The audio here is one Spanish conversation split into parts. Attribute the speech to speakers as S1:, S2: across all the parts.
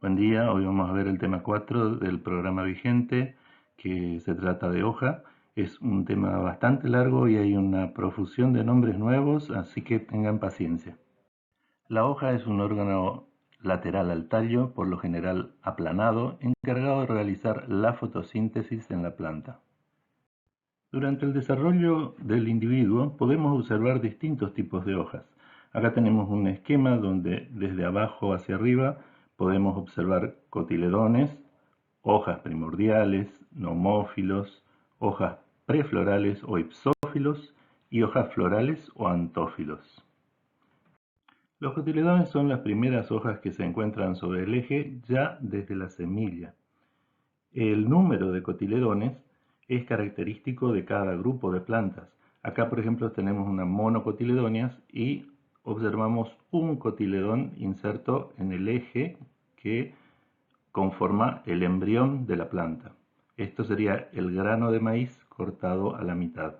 S1: Buen día, hoy vamos a ver el tema 4 del programa vigente, que se trata de hoja. Es un tema bastante largo y hay una profusión de nombres nuevos, así que tengan paciencia. La hoja es un órgano lateral al tallo, por lo general aplanado, encargado de realizar la fotosíntesis en la planta. Durante el desarrollo del individuo podemos observar distintos tipos de hojas. Acá tenemos un esquema donde desde abajo hacia arriba podemos observar cotiledones, hojas primordiales, nomófilos, hojas preflorales o ipsófilos y hojas florales o antófilos. Los cotiledones son las primeras hojas que se encuentran sobre el eje ya desde la semilla. El número de cotiledones es característico de cada grupo de plantas. Acá, por ejemplo, tenemos unas monocotiledóneas y observamos un cotiledón inserto en el eje que conforma el embrión de la planta. Esto sería el grano de maíz cortado a la mitad.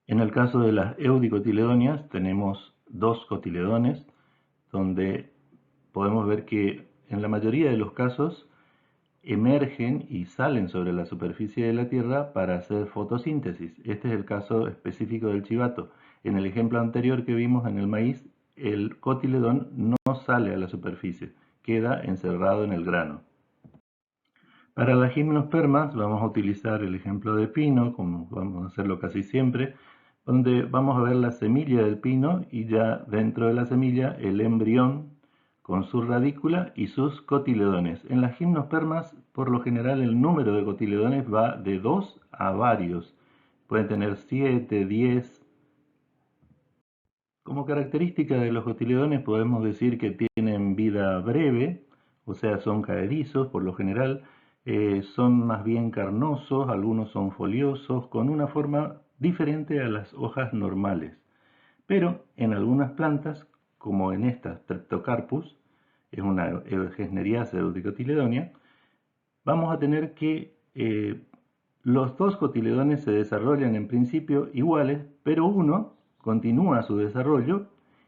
S1: En el caso de las eudicotiledóneas tenemos dos cotiledones, donde podemos ver que en la mayoría de los casos emergen y salen sobre la superficie de la Tierra para hacer fotosíntesis. Este es el caso específico del chivato. En el ejemplo anterior que vimos en el maíz, el cotiledón no sale a la superficie, queda encerrado en el grano. Para las gimnospermas vamos a utilizar el ejemplo de pino, como vamos a hacerlo casi siempre, donde vamos a ver la semilla del pino y ya dentro de la semilla el embrión con su radícula y sus cotiledones. En las gimnospermas, por lo general, el número de cotiledones va de 2 a varios. Pueden tener 7, 10. Como característica de los cotiledones podemos decir que tienen vida breve, o sea, son caedizos por lo general, son más bien carnosos, algunos son foliosos, con una forma diferente a las hojas normales. Pero en algunas plantas, como en esta Streptocarpus, es una Gesneriaceae eudicotiledonia, vamos a tener que los dos cotiledones se desarrollan en principio iguales, pero uno continúa su desarrollo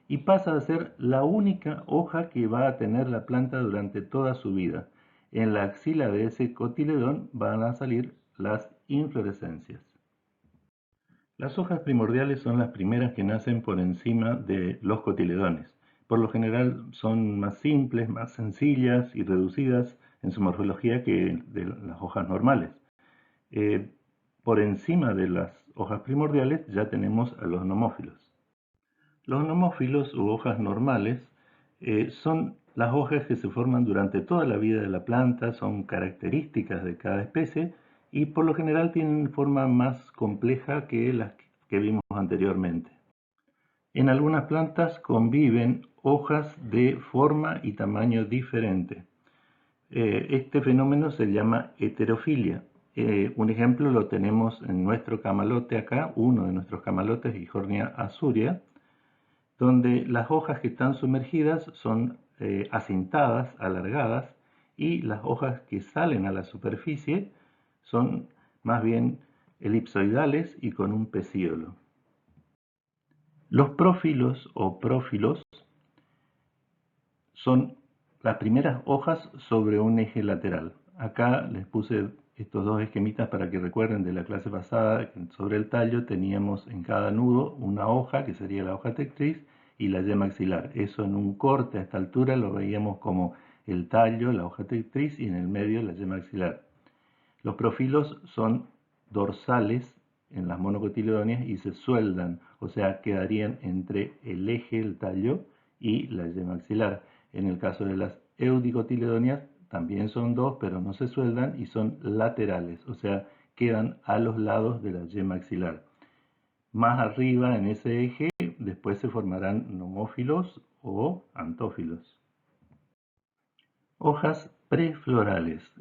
S1: y pasa a ser la única hoja que va a tener la planta durante toda su vida. En la axila de ese cotiledón van a salir las inflorescencias. Las hojas primordiales son las primeras que nacen por encima de los cotiledones. Por lo general son más simples, más sencillas y reducidas en su morfología que de las hojas normales. Por encima de las hojas primordiales ya tenemos a los nomófilos. Los nomófilos u hojas normales son las hojas que se forman durante toda la vida de la planta, son características de cada especie y por lo general tienen forma más compleja que las que vimos anteriormente. En algunas plantas conviven hojas de forma y tamaño diferente. Este fenómeno se llama heterofilia. Un ejemplo lo tenemos en nuestro camalote acá, uno de nuestros camalotes, Hijornia azurea, donde las hojas que están sumergidas son acintadas, alargadas, y las hojas que salen a la superficie son más bien elipsoidales y con un pecíolo. Los prófilos o prófilos son las primeras hojas sobre un eje lateral. Acá les puse estos dos esquemitas para que recuerden de la clase pasada. Sobre el tallo teníamos en cada nudo una hoja, que sería la hoja tectriz, y la yema axilar. Eso en un corte a esta altura lo veíamos como el tallo, la hoja tectriz, y en el medio la yema axilar. Los profilos son dorsales en las monocotiledóneas y se sueldan, o sea, quedarían entre el eje, el tallo, y la yema axilar. En el caso de las eudicotiledóneas también son dos, pero no se sueldan y son laterales, o sea, quedan a los lados de la yema axilar. Más arriba en ese eje, después se formarán nomófilos o antófilos. Hojas preflorales.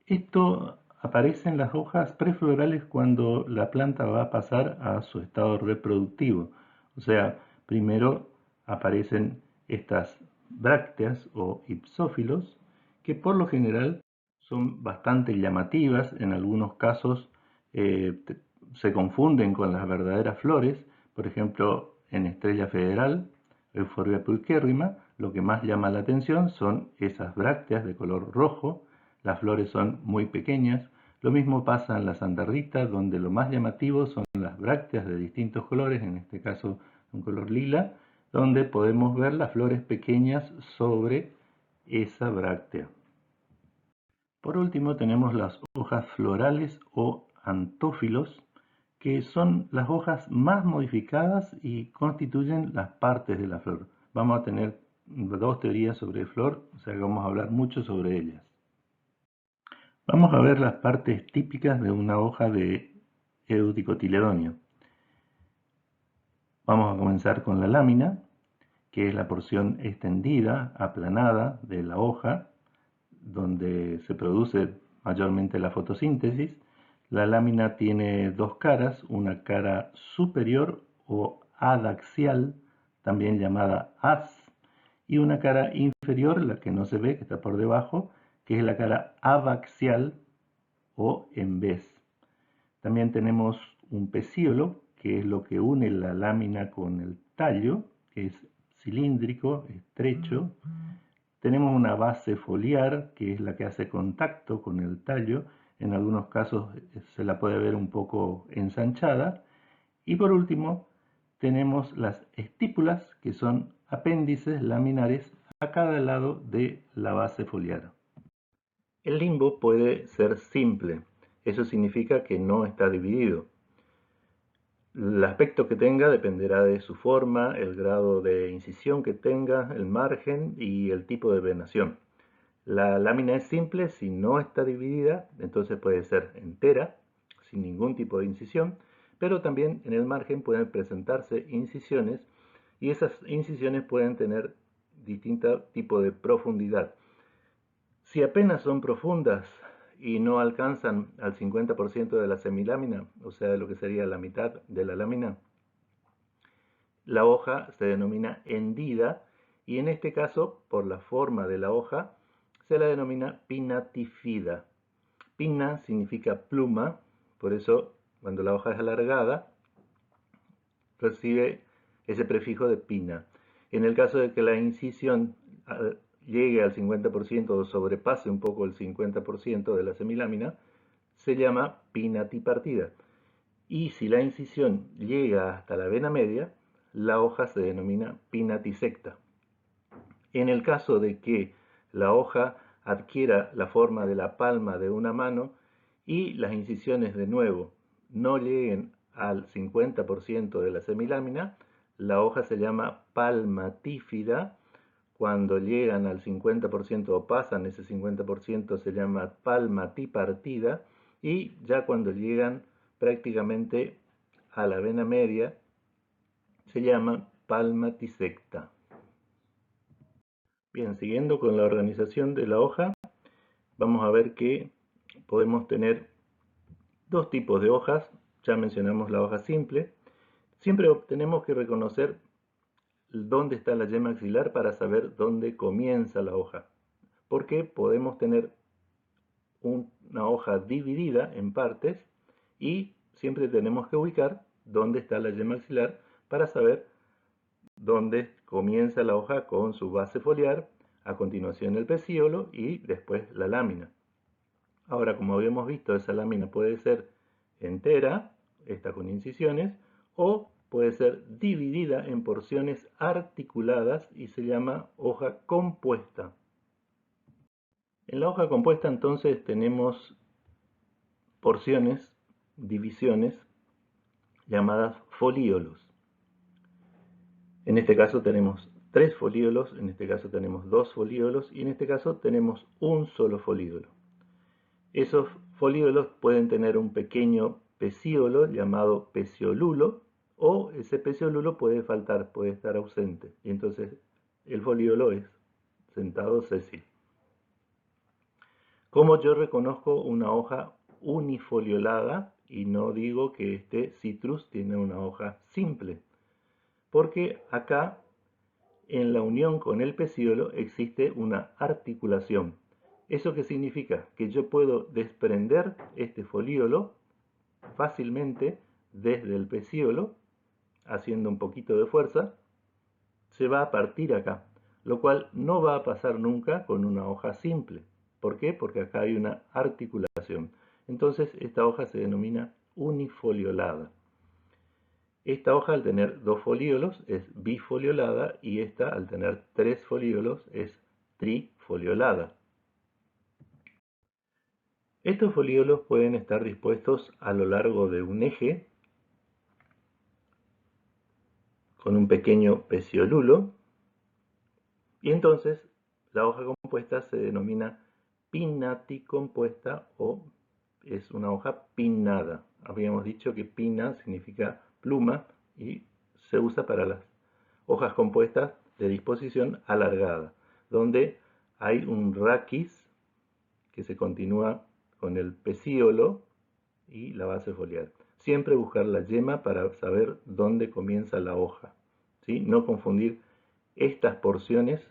S1: Esto aparece en las hojas preflorales cuando la planta va a pasar a su estado reproductivo. O sea, primero aparecen estas brácteas o ipsófilos, que por lo general son bastante llamativas. En algunos casos se confunden con las verdaderas flores. Por ejemplo, en Estrella Federal, Euphorbia pulcherrima, lo que más llama la atención son esas brácteas de color rojo. Las flores son muy pequeñas. Lo mismo pasa en la Santa Rita, donde lo más llamativo son las brácteas de distintos colores, en este caso un color lila, donde podemos ver las flores pequeñas sobre esa bráctea. Por último tenemos las hojas florales o antófilos, que son las hojas más modificadas y constituyen las partes de la flor. Vamos a tener dos teorías sobre flor, o sea que vamos a hablar mucho sobre ellas. Vamos a ver las partes típicas de una hoja de Eudicotiledonio. Vamos a comenzar con la lámina, que es la porción extendida, aplanada de la hoja, donde se produce mayormente la fotosíntesis. La lámina tiene dos caras, una cara superior o adaxial, también llamada haz, y una cara inferior, la que no se ve, que está por debajo, que es la cara abaxial o en vez. También tenemos un pecíolo, que es lo que une la lámina con el tallo, que es cilíndrico, estrecho. Tenemos una base foliar, que es la que hace contacto con el tallo. En algunos casos se la puede ver un poco ensanchada. Y por último, tenemos las estípulas, que son apéndices laminares a cada lado de la base foliar. El limbo puede ser simple. Eso significa que no está dividido. El aspecto que tenga dependerá de su forma, el grado de incisión que tenga, el margen y el tipo de venación. La lámina es simple si no está dividida, entonces puede ser entera, sin ningún tipo de incisión, pero también en el margen pueden presentarse incisiones y esas incisiones pueden tener distinto tipo de profundidad. Si apenas son profundas y no alcanzan al 50% de la semilámina, o sea, lo que sería la mitad de la lámina, la hoja se denomina hendida y en este caso, por la forma de la hoja, se la denomina pinnatifida. Pinna significa pluma, por eso cuando la hoja es alargada, recibe ese prefijo de pinna. En el caso de que la incisión llegue al 50% o sobrepase un poco el 50% de la semilámina, se llama pinnatipartida. Y si la incisión llega hasta la vena media, la hoja se denomina pinnatisecta. En el caso de que la hoja adquiera la forma de la palma de una mano y las incisiones de nuevo no lleguen al 50% de la semilámina, la hoja se llama palmatífida. Cuando llegan al 50% o pasan ese 50% se llama palmatipartida y ya cuando llegan prácticamente a la vena media se llama palmatisecta. Bien, siguiendo con la organización de la hoja, vamos a ver que podemos tener dos tipos de hojas. Ya mencionamos la hoja simple. Siempre tenemos que reconocer dónde está la yema axilar para saber dónde comienza la hoja, porque podemos tener una hoja dividida en partes y siempre tenemos que ubicar dónde está la yema axilar para saber dónde comienza la hoja con su base foliar, a continuación el pecíolo y después la lámina. Ahora, como habíamos visto, esa lámina puede ser entera, esta con incisiones, o puede ser dividida en porciones articuladas y se llama hoja compuesta. En la hoja compuesta entonces tenemos porciones, divisiones, llamadas folíolos. En este caso tenemos 3 folíolos, en este caso tenemos 2 folíolos y en este caso tenemos un solo folíolo. Esos folíolos pueden tener un pequeño pecíolo llamado peciolulo o ese peciolulo puede faltar, puede estar ausente y entonces el folíolo es sentado sésil. ¿Cómo yo reconozco una hoja unifoliolada y no digo que este citrus tiene una hoja simple? Porque acá en la unión con el pecíolo existe una articulación. ¿Eso qué significa? Que yo puedo desprender este folíolo fácilmente desde el pecíolo, haciendo un poquito de fuerza, se va a partir acá. lo cual no va a pasar nunca con una hoja simple. ¿Por qué? Porque acá hay una articulación. Entonces esta hoja se denomina unifoliolada. Esta hoja al tener 2 folíolos es bifoliolada y esta al tener 3 folíolos es trifoliolada. Estos folíolos pueden estar dispuestos a lo largo de un eje con un pequeño peciolulo y entonces la hoja compuesta se denomina pinnaticompuesta o es una hoja pinnada. Habíamos dicho que pinna significa pluma y se usa para las hojas compuestas de disposición alargada, donde hay un raquis que se continúa con el pecíolo y la base foliar. Siempre buscar la yema para saber dónde comienza la hoja, ¿sí? No confundir estas porciones,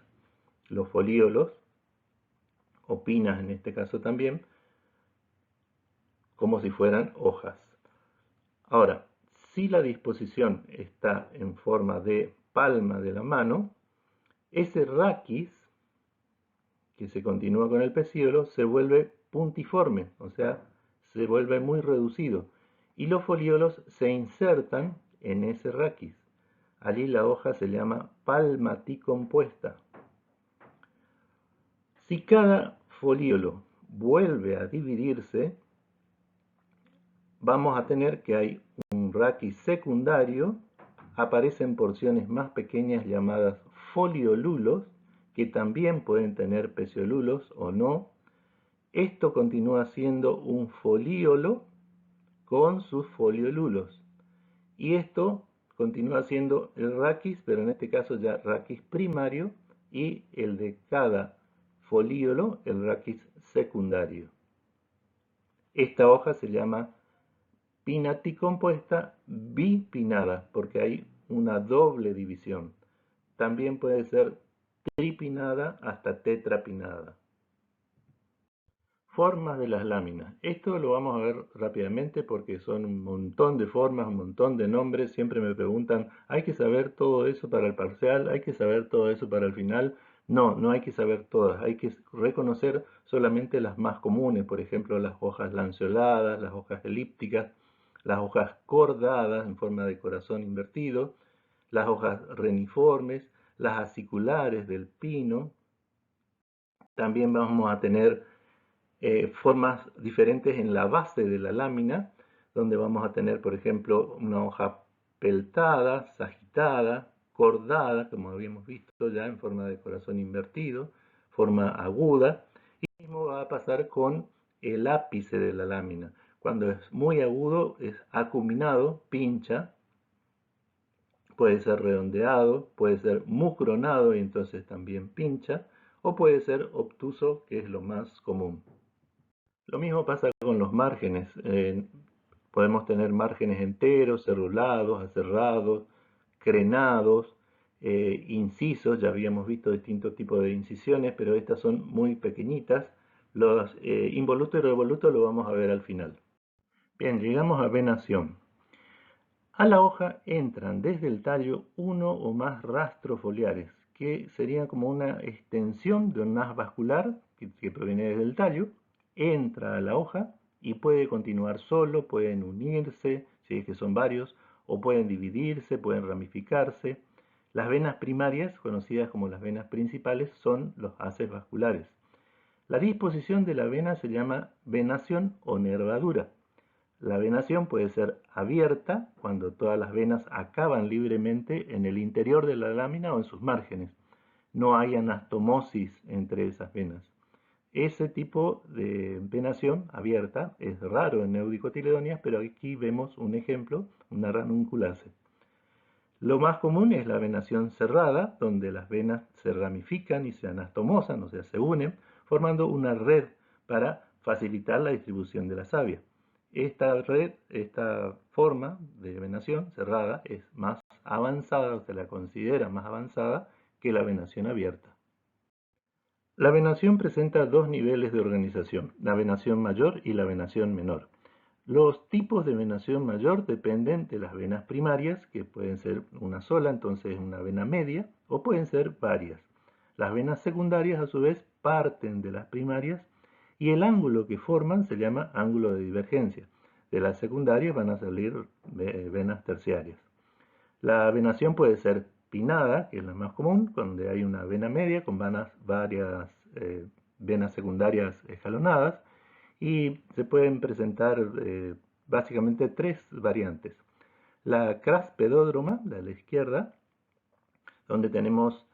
S1: los folíolos, o pinas en este caso también, como si fueran hojas. Ahora, si la disposición está en forma de palma de la mano, ese raquis que se continúa con el pecíolo se vuelve puntiforme, o sea, se vuelve muy reducido y los folíolos se insertan en ese raquis. Allí la hoja se llama palmaticompuesta. Si cada folíolo vuelve a dividirse, vamos a tener que hay un raquis secundario, aparecen porciones más pequeñas llamadas foliolulos, que también pueden tener peciolulos o no. Esto continúa siendo un folíolo con sus foliolulos. Y esto continúa siendo el raquis, pero en este caso ya raquis primario, y el de cada folíolo, el raquis secundario. Esta hoja se llama pinnaticompuesta bipinnada, porque hay una doble división. También puede ser tripinnada hasta tetrapinnada. Formas de las láminas. Esto lo vamos a ver rápidamente porque son un montón de formas, un montón de nombres. Siempre me preguntan, ¿hay que saber todo eso para el parcial? ¿Hay que saber todo eso para el final? No, no hay que saber todas. Hay que reconocer solamente las más comunes. Por ejemplo, las hojas lanceoladas, las hojas elípticas, las hojas cordadas en forma de corazón invertido, las hojas reniformes, las aciculares del pino. También vamos a tener formas diferentes en la base de la lámina, donde vamos a tener, por ejemplo, una hoja peltada, sagitada, cordada, como habíamos visto ya en forma de corazón invertido, forma aguda, y lo mismo va a pasar con el ápice de la lámina. Cuando es muy agudo, es acuminado, pincha, puede ser redondeado, puede ser mucronado y entonces también pincha, o puede ser obtuso, que es lo más común. Lo mismo pasa con los márgenes. Podemos tener márgenes enteros, cerrulados, aserrados, crenados, incisos. Ya habíamos visto distintos tipos de incisiones, pero estas son muy pequeñitas. Los involutos y revolutos lo vamos a ver al final. Bien, llegamos a venación. A la hoja entran desde el tallo uno o más rastros foliares, que serían como una extensión de un haz vascular que proviene desde el tallo, entra a la hoja y puede continuar solo, pueden unirse, si es que son varios, o pueden dividirse, pueden ramificarse. Las venas primarias, conocidas como las venas principales, son los haces vasculares. La disposición de la vena se llama venación o nervadura. La venación puede ser abierta, cuando todas las venas acaban libremente en el interior de la lámina o en sus márgenes. No hay anastomosis entre esas venas. Ese tipo de venación abierta es raro en neudicotiledonias, pero aquí vemos un ejemplo, una ranunculase. Lo más común es la venación cerrada, donde las venas se ramifican y se anastomosan, o sea, se unen, formando una red para facilitar la distribución de la savia. Esta red, esta forma de venación cerrada es más avanzada, o se la considera más avanzada que la venación abierta. La venación presenta dos niveles de organización, la venación mayor y la venación menor. Los tipos de venación mayor dependen de las venas primarias, que pueden ser una sola, entonces una vena media, o pueden ser varias. Las venas secundarias, a su vez, parten de las primarias y el ángulo que forman se llama ángulo de divergencia. De las secundarias van a salir venas terciarias. La venación puede ser pinada, que es la más común, donde hay una vena media con varias venas secundarias escalonadas, y se pueden presentar básicamente tres variantes. La craspedódroma, de la izquierda, donde tenemos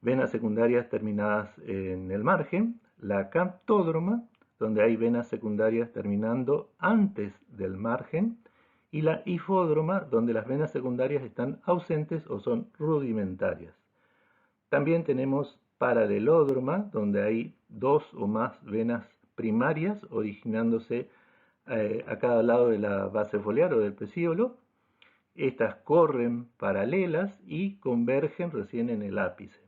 S1: venas secundarias terminadas en el margen, la cantódroma, donde hay venas secundarias terminando antes del margen, y la hifódroma, donde las venas secundarias están ausentes o son rudimentarias. También tenemos paralelódroma, donde hay dos o más venas primarias originándose a cada lado de la base foliar o del pecíolo. Estas corren paralelas y convergen recién en el ápice.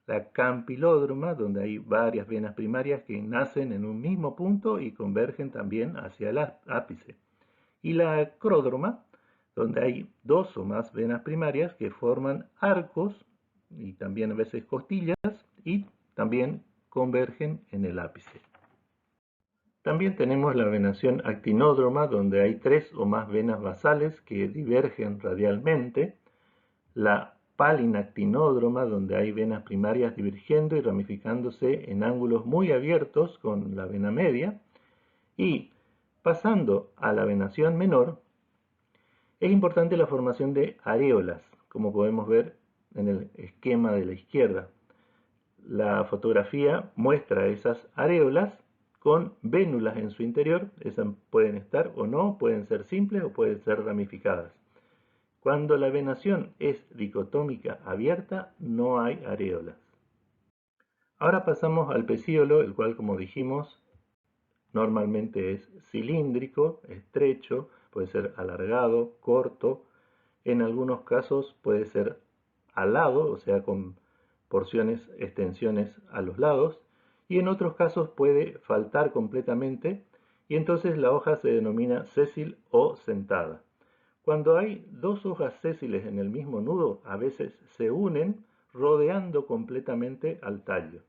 S1: La campilódroma, donde hay varias venas primarias que nacen en un mismo punto y convergen también hacia el ápice. Y la cródroma, donde hay dos o más venas primarias que forman arcos y también a veces costillas y también convergen en el ápice. También tenemos la venación actinódroma, donde hay tres o más venas basales que divergen radialmente. La palinactinódroma, donde hay venas primarias divergiendo y ramificándose en ángulos muy abiertos con la vena media. Y pasando a la venación menor, es importante la formación de areolas, como podemos ver en el esquema de la izquierda. La fotografía muestra esas areolas con vénulas en su interior. Esas pueden estar o no, pueden ser simples o pueden ser ramificadas. Cuando la venación es dicotómica abierta, no hay areolas. Ahora pasamos al pecíolo, el cual, como dijimos, normalmente es cilíndrico, estrecho, puede ser alargado, corto. En algunos casos puede ser alado, o sea, con porciones, extensiones a los lados, y en otros casos puede faltar completamente, y entonces la hoja se denomina sésil o sentada. Cuando hay dos hojas sésiles en el mismo nudo, a veces se unen rodeando completamente al tallo.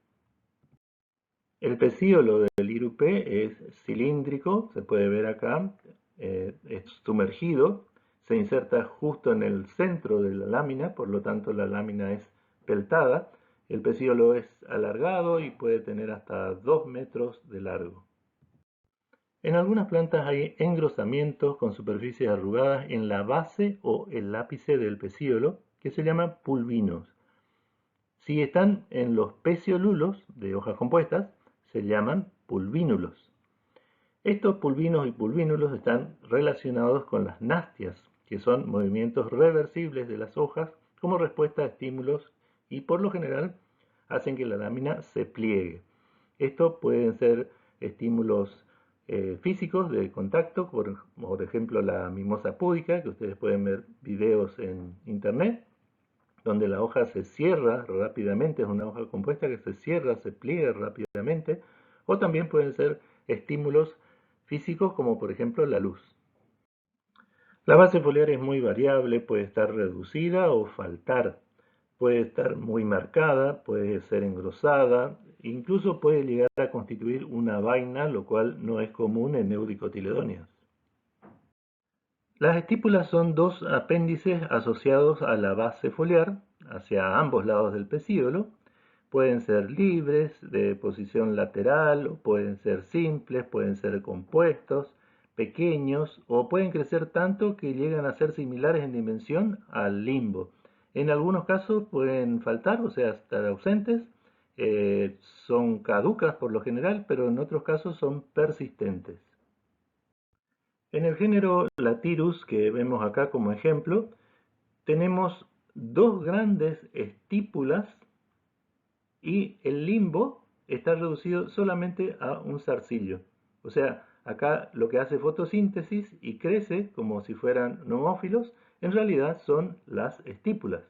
S1: El pecíolo del irupé es cilíndrico, se puede ver acá, es sumergido, se inserta justo en el centro de la lámina, por lo tanto la lámina es peltada. El pecíolo es alargado y puede tener hasta 2 metros de largo. En algunas plantas hay engrosamientos con superficies arrugadas en la base o el ápice del pecíolo, que se llaman pulvinos. Si están en los peciolulos de hojas compuestas, se llaman pulvínulos. Estos pulvinos y pulvínulos están relacionados con las nastias, que son movimientos reversibles de las hojas como respuesta a estímulos y por lo general hacen que la lámina se pliegue. Estos pueden ser estímulos físicos de contacto, por ejemplo la mimosa púdica, que ustedes pueden ver videos en internet, donde la hoja se cierra rápidamente, es una hoja compuesta que se cierra, se pliega rápidamente, o también pueden ser estímulos físicos como por ejemplo la luz. La base foliar es muy variable, puede estar reducida o faltar, puede estar muy marcada, puede ser engrosada, incluso puede llegar a constituir una vaina, lo cual no es común en Eudicotiledóneas. Las estípulas son dos apéndices asociados a la base foliar, hacia ambos lados del pecíolo. Pueden ser libres, de posición lateral, o pueden ser simples, pueden ser compuestos, pequeños, o pueden crecer tanto que llegan a ser similares en dimensión al limbo. En algunos casos pueden faltar, o sea, estar ausentes, son caducas por lo general, pero en otros casos son persistentes. En el género Latyrus, que vemos acá como ejemplo, tenemos dos grandes estípulas y el limbo está reducido solamente a un zarcillo. O sea, acá lo que hace fotosíntesis y crece como si fueran nomófilos, en realidad son las estípulas.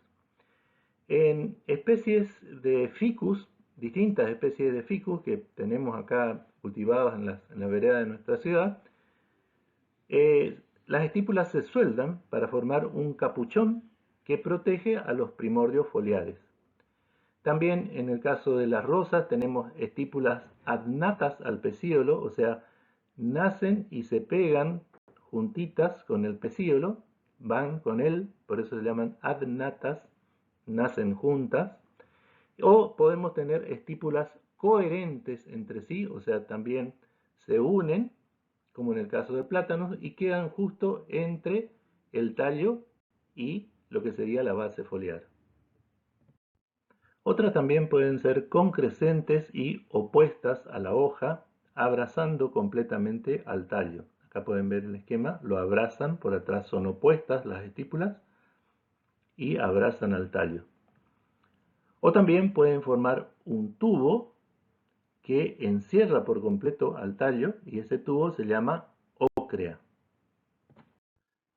S1: En especies de ficus, distintas especies de ficus que tenemos acá cultivadas en la vereda de nuestra ciudad, las estípulas se sueldan para formar un capuchón que protege a los primordios foliares. También en el caso de las rosas tenemos estípulas adnatas al pecíolo, o sea, nacen y se pegan juntitas con el pecíolo, van con él, por eso se llaman adnatas, nacen juntas. O podemos tener estípulas coherentes entre sí, o sea, también se unen, como en el caso de plátanos, y quedan justo entre el tallo y lo que sería la base foliar. Otras también pueden ser concrescentes y opuestas a la hoja, abrazando completamente al tallo. Acá pueden ver el esquema, lo abrazan, por atrás son opuestas las estípulas y abrazan al tallo. O también pueden formar un tubo que encierra por completo al tallo y ese tubo se llama ócrea.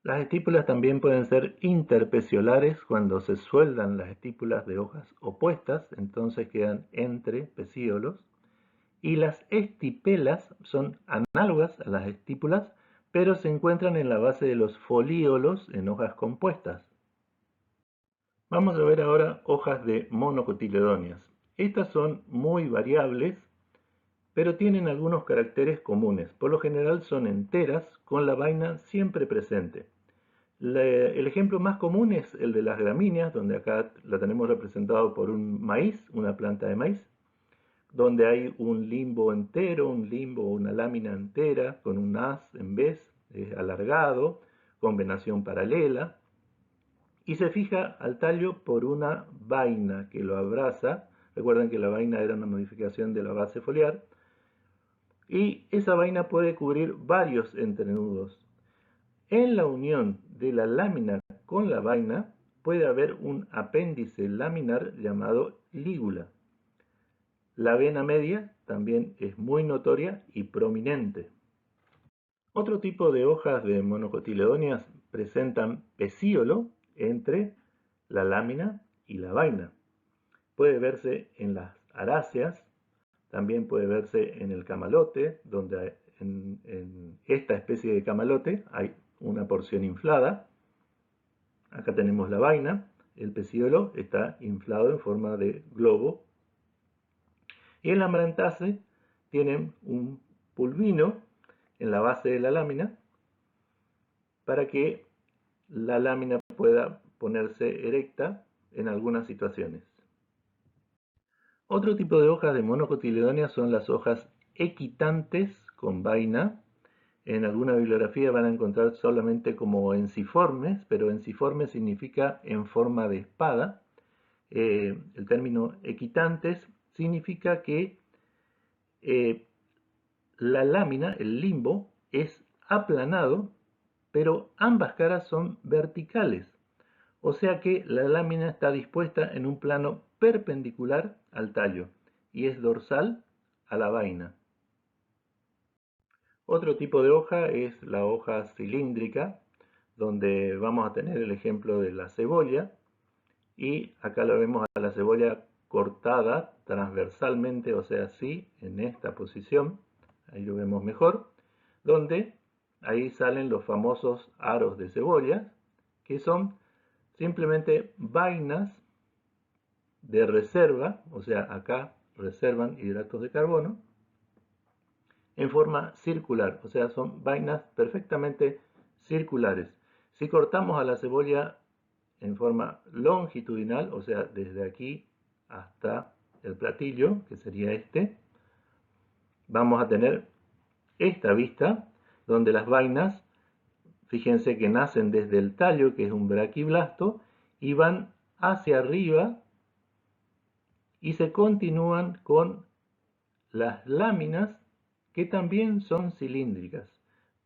S1: Las estípulas también pueden ser interpeciolares cuando se sueldan las estípulas de hojas opuestas, entonces quedan entre pecíolos. Y las estipelas son análogas a las estípulas, pero se encuentran en la base de los folíolos en hojas compuestas. Vamos a ver ahora hojas de monocotiledóneas. Estas son muy variables, pero tienen algunos caracteres comunes. Por lo general son enteras, con la vaina siempre presente. El ejemplo más común es el de las gramíneas, donde acá la tenemos representado por un maíz, una planta de maíz, donde hay un limbo entero, un limbo o una lámina entera, con un haz en vez, alargado, con venación paralela, y se fija al tallo por una vaina que lo abraza. Recuerden que la vaina era una modificación de la base foliar, y esa vaina puede cubrir varios entrenudos. En la unión de la lámina con la vaina puede haber un apéndice laminar llamado lígula. La vena media también es muy notoria y prominente. Otro tipo de hojas de monocotiledóneas presentan pecíolo entre la lámina y la vaina. Puede verse en las aráceas, también puede verse en el camalote, donde en esta especie de camalote hay una porción inflada. Acá tenemos la vaina, el pecíolo está inflado en forma de globo. Y en la amarantase tienen un pulvino en la base de la lámina para que la lámina pueda ponerse erecta en algunas situaciones. Otro tipo de hojas de monocotiledóneas son las hojas equitantes con vaina. En alguna bibliografía van a encontrar solamente como enciformes, pero enciforme significa en forma de espada. El término equitantes significa que la lámina, el limbo, es aplanado, pero ambas caras son verticales. O sea que la lámina está dispuesta en un plano perpendicular al tallo y es dorsal a la vaina. Otro tipo de hoja es la hoja cilíndrica, donde vamos a tener el ejemplo de la cebolla, y acá lo vemos a la cebolla cortada transversalmente, o sea, así, en esta posición, ahí lo vemos mejor, donde ahí salen los famosos aros de cebolla, que son simplemente vainas de reserva, o sea, acá reservan hidratos de carbono, en forma circular, o sea, son vainas perfectamente circulares. Si cortamos a la cebolla en forma longitudinal, o sea, desde aquí hasta el platillo, que sería este, vamos a tener esta vista, donde las vainas, fíjense que nacen desde el tallo, que es un braquiblasto, y van hacia arriba y se continúan con las láminas, que también son cilíndricas,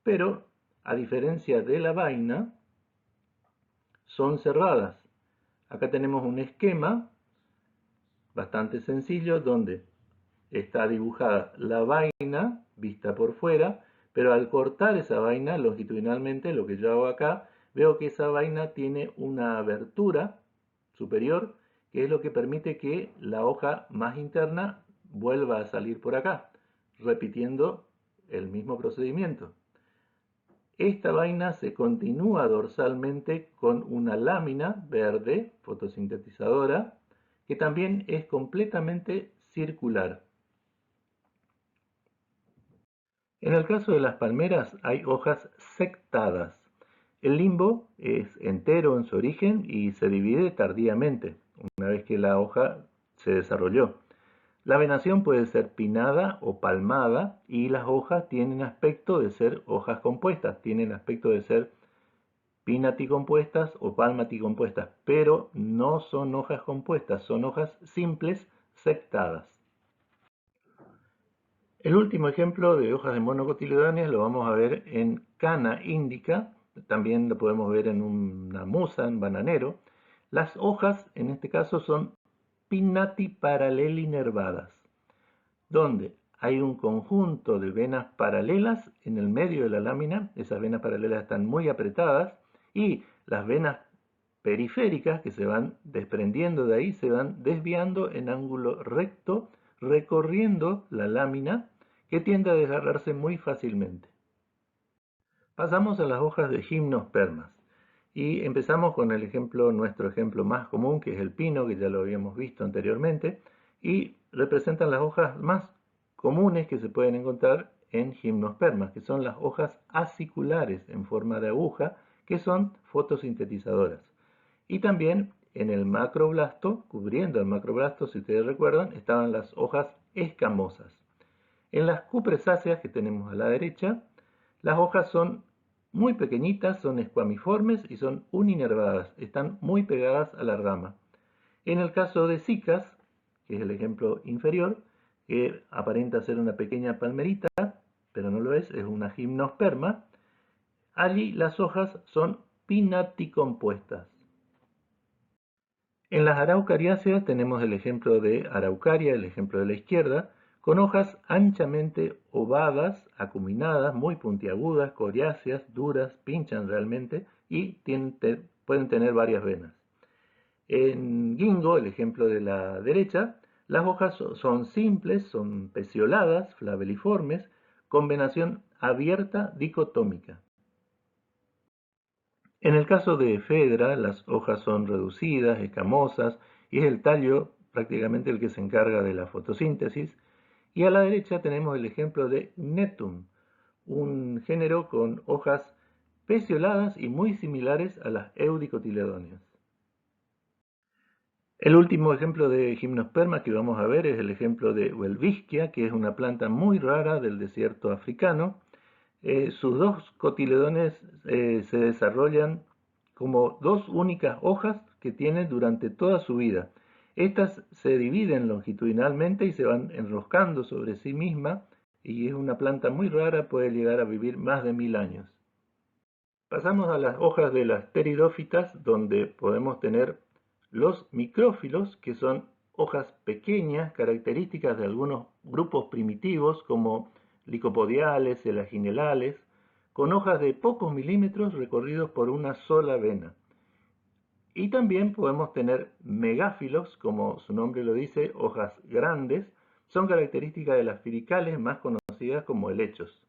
S1: pero a diferencia de la vaina, son cerradas. Acá tenemos un esquema bastante sencillo donde está dibujada la vaina vista por fuera, pero al cortar esa vaina longitudinalmente, lo que yo hago acá, veo que esa vaina tiene una abertura superior, que es lo que permite que la hoja más interna vuelva a salir por acá, repitiendo el mismo procedimiento. Esta vaina se continúa dorsalmente con una lámina verde fotosintetizadora que también es completamente circular. En el caso de las palmeras hay hojas sectadas. El limbo es entero en su origen y se divide tardíamente, una vez que la hoja se desarrolló. La venación puede ser pinnada o palmada y las hojas tienen aspecto de ser hojas compuestas, tienen aspecto de ser pinnaticompuestas o palmaticompuestas, pero no son hojas compuestas, son hojas simples sectadas. El último ejemplo de hojas de monocotiledóneas lo vamos a ver en Cana indica, también lo podemos ver en una musa, en bananero. Las hojas, en este caso, son pinnatiparalelinervadas, donde hay un conjunto de venas paralelas en el medio de la lámina, esas venas paralelas están muy apretadas, y las venas periféricas que se van desprendiendo de ahí se van desviando en ángulo recto, recorriendo la lámina, que tiende a desgarrarse muy fácilmente. Pasamos a las hojas de gimnospermas y empezamos con nuestro ejemplo más común, que es el pino, que ya lo habíamos visto anteriormente, y representan las hojas más comunes que se pueden encontrar en gimnospermas, que son las hojas aciculares en forma de aguja, que son fotosintetizadoras. Y también en el macroblasto, cubriendo el macroblasto, si ustedes recuerdan, estaban las hojas escamosas. En las cupresáceas que tenemos a la derecha, las hojas son muy pequeñitas, son esquamiformes y son uninervadas, están muy pegadas a la rama. En el caso de cicas, que es el ejemplo inferior, que aparenta ser una pequeña palmerita, pero no lo es una gimnosperma, allí las hojas son pinnaticompuestas. En las araucariáceas tenemos el ejemplo de araucaria, el ejemplo de la izquierda, con hojas anchamente ovadas, acuminadas, muy puntiagudas, coriáceas, duras, pinchan realmente y pueden tener varias venas. En Ginkgo, el ejemplo de la derecha, las hojas son simples, son pecioladas, flabeliformes, con venación abierta dicotómica. En el caso de Ephedra, las hojas son reducidas, escamosas, y es el tallo prácticamente el que se encarga de la fotosíntesis. Y a la derecha tenemos el ejemplo de Gnetum, un género con hojas pecioladas y muy similares a las eudicotiledóneas. El último ejemplo de gimnosperma que vamos a ver es el ejemplo de Welwitschia, que es una planta muy rara del desierto africano. Sus dos cotiledones se desarrollan como dos únicas hojas que tiene durante toda su vida. Estas se dividen longitudinalmente y se van enroscando sobre sí misma y es una planta muy rara, puede llegar a vivir más de 1000 años. Pasamos a las hojas de las pteridófitas, donde podemos tener los micrófilos, que son hojas pequeñas, características de algunos grupos primitivos como licopodiales, elaginelales, con hojas de pocos milímetros recorridos por una sola vena. Y también podemos tener megáfilos, como su nombre lo dice, hojas grandes, son características de las firicales más conocidas como helechos.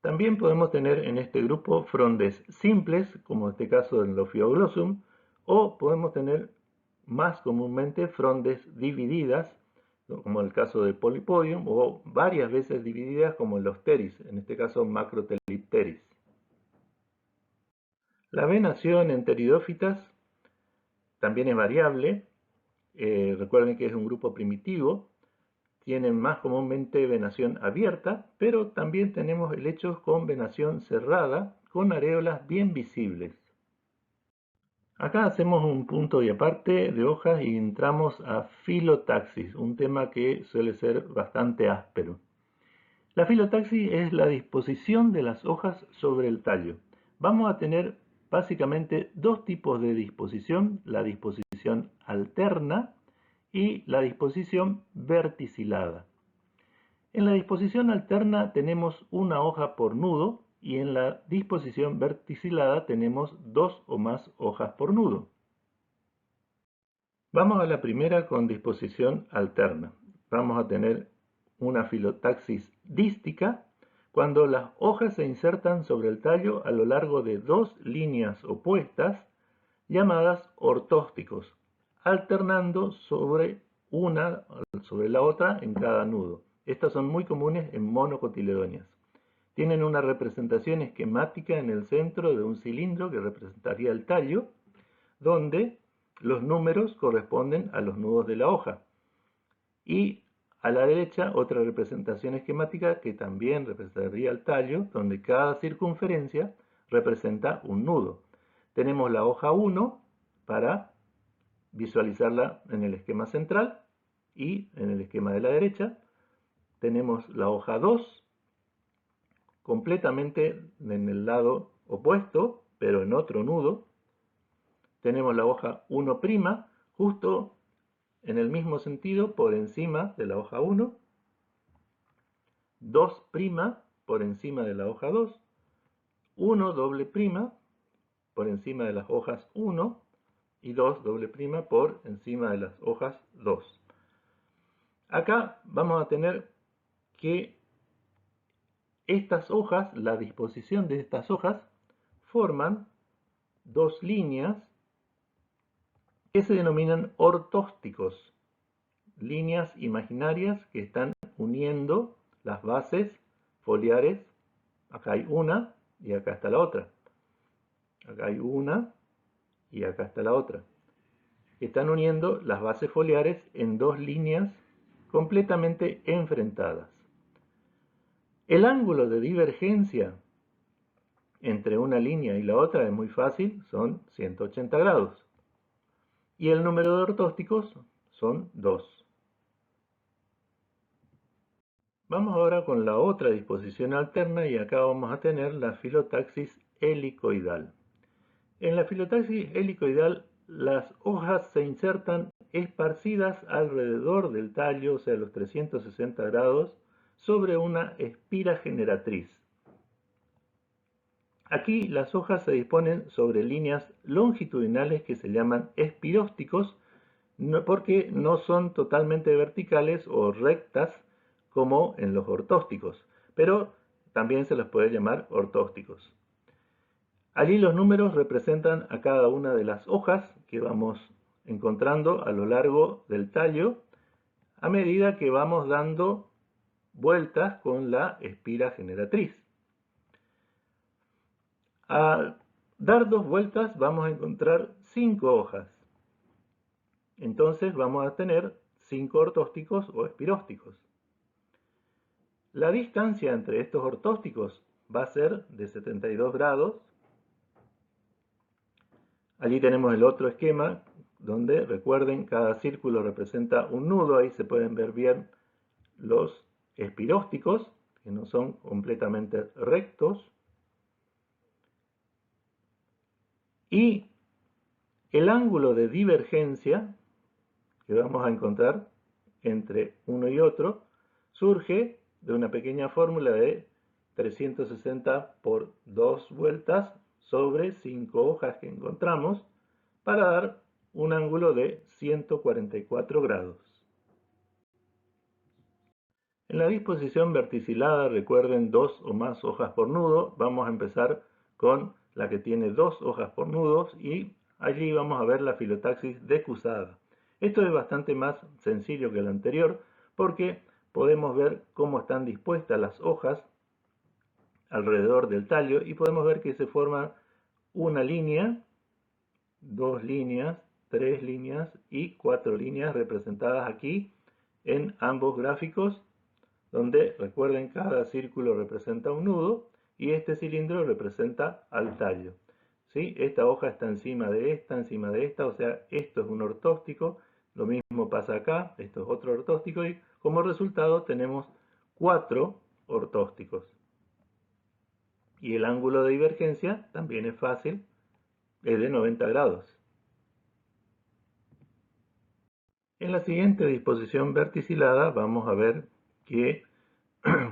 S1: También podemos tener en este grupo frondes simples, como en este caso en Lophioglossum, o podemos tener más comúnmente frondes divididas, como el caso de Polypodium, o varias veces divididas como en los pteris, en este caso Macrothelipteris. La venación en pteridófitas también es variable. Recuerden que es un grupo primitivo. Tienen más comúnmente venación abierta, pero también tenemos helechos con venación cerrada, con areolas bien visibles. Acá hacemos un punto y aparte de hojas y entramos a filotaxis, un tema que suele ser bastante áspero. La filotaxis es la disposición de las hojas sobre el tallo. Vamos a tener básicamente dos tipos de disposición, la disposición alterna y la disposición verticilada. En la disposición alterna tenemos una hoja por nudo y en la disposición verticilada tenemos dos o más hojas por nudo. Vamos a la primera con disposición alterna. Vamos a tener una filotaxis dística cuando las hojas se insertan sobre el tallo a lo largo de dos líneas opuestas llamadas ortósticos, alternando sobre una sobre la otra en cada nudo. Estas son muy comunes en monocotiledóneas. Tienen una representación esquemática en el centro de un cilindro que representaría el tallo, donde los números corresponden a los nudos de la hoja. Y a la derecha otra representación esquemática que también representaría el tallo, donde cada circunferencia representa un nudo. Tenemos la hoja 1 para visualizarla en el esquema central y en el esquema de la derecha. Tenemos la hoja 2 completamente en el lado opuesto, pero en otro nudo. Tenemos la hoja 1' justo en el mismo sentido por encima de la hoja 1, 2' por encima de la hoja 2, 1 doble prima por encima de las hojas 1 y 2 doble prima por encima de las hojas 2. Acá vamos a tener que estas hojas, la disposición de estas hojas, forman dos líneas que se denominan ortósticos, líneas imaginarias que están uniendo las bases foliares. Acá hay una y acá está la otra. Acá hay una y acá está la otra. Están uniendo las bases foliares en dos líneas completamente enfrentadas. El ángulo de divergencia entre una línea y la otra es muy fácil, son 180 grados. Y el número de ortósticos son 2. Vamos ahora con la otra disposición alterna y acá vamos a tener la filotaxis helicoidal. En la filotaxis helicoidal las hojas se insertan esparcidas alrededor del tallo, o sea, a los 360 grados, sobre una espira generatriz. Aquí las hojas se disponen sobre líneas longitudinales que se llaman espirósticos, porque no son totalmente verticales o rectas como en los ortósticos, pero también se los puede llamar ortósticos. Allí los números representan a cada una de las hojas que vamos encontrando a lo largo del tallo a medida que vamos dando vueltas con la espira generatriz. A dar dos vueltas vamos a encontrar 5 hojas. Entonces vamos a tener 5 ortósticos o espirósticos. La distancia entre estos ortósticos va a ser de 72 grados. Allí tenemos el otro esquema donde, recuerden, cada círculo representa un nudo. Ahí se pueden ver bien los espirósticos, que no son completamente rectos. Y el ángulo de divergencia que vamos a encontrar entre uno y otro surge de una pequeña fórmula de 360 por 2 vueltas sobre 5 hojas que encontramos para dar un ángulo de 144 grados. En la disposición verticilada, recuerden 2 o más hojas por nudo. Vamos a empezar con la que tiene 2 hojas por nudos y allí vamos a ver la filotaxis decusada. Esto es bastante más sencillo que el anterior porque podemos ver cómo están dispuestas las hojas alrededor del tallo y podemos ver que se forma una línea, 2 líneas, 3 líneas y 4 líneas representadas aquí en ambos gráficos, donde recuerden cada círculo representa un nudo y este cilindro representa al tallo. ¿Sí? Esta hoja está encima de esta, o sea, esto es un ortóstico, lo mismo pasa acá, esto es otro ortóstico y como resultado tenemos 4 ortósticos. Y el ángulo de divergencia también es fácil, es de 90 grados. En la siguiente disposición verticilada vamos a ver que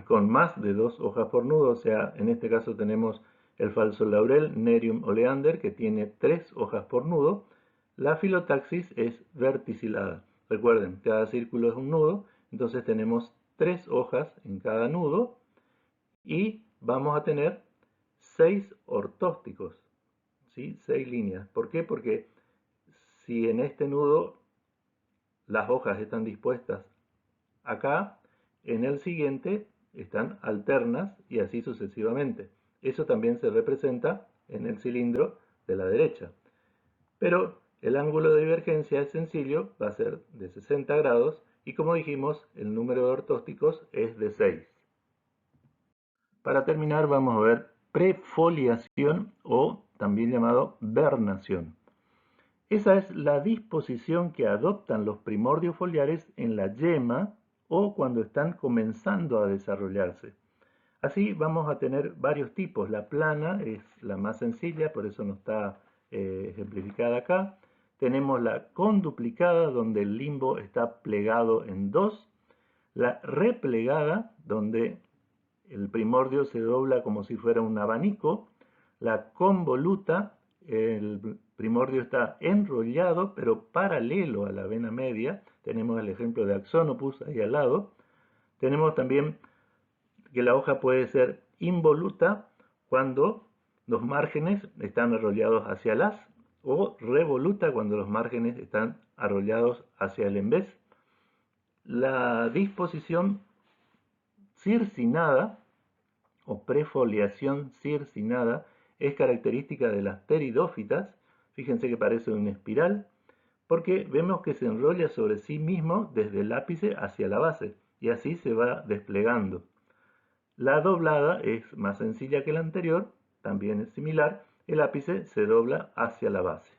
S1: con más de 2 hojas por nudo, o sea, en este caso tenemos el falso laurel, Nerium oleander, que tiene 3 hojas por nudo, la filotaxis es verticilada. Recuerden, cada círculo es un nudo, entonces tenemos 3 hojas en cada nudo y vamos a tener 6 ortósticos, ¿sí? 6 líneas. ¿Por qué? Porque si en este nudo las hojas están dispuestas acá, en el siguiente están alternas y así sucesivamente. Eso también se representa en el cilindro de la derecha. Pero el ángulo de divergencia es sencillo, va a ser de 60 grados y como dijimos, el número de ortósticos es de 6. Para terminar vamos a ver prefoliación o también llamado vernación. Esa es la disposición que adoptan los primordios foliares en la yema o cuando están comenzando a desarrollarse. Así vamos a tener varios tipos. La plana es la más sencilla, por eso no está ejemplificada acá. Tenemos la conduplicada, donde el limbo está plegado en dos. La replegada, donde el primordio se dobla como si fuera un abanico. La convoluta, el primordio está enrollado, pero paralelo a la vena media. Tenemos el ejemplo de Axonopus ahí al lado. Tenemos también que la hoja puede ser involuta cuando los márgenes están arrollados hacia el haz, o revoluta cuando los márgenes están arrollados hacia el en vez. La disposición circinada o prefoliación circinada es característica de las pteridófitas. Fíjense que parece una espiral, porque vemos que se enrolla sobre sí mismo desde el ápice hacia la base, y así se va desplegando. La doblada es más sencilla que la anterior, también es similar, el ápice se dobla hacia la base.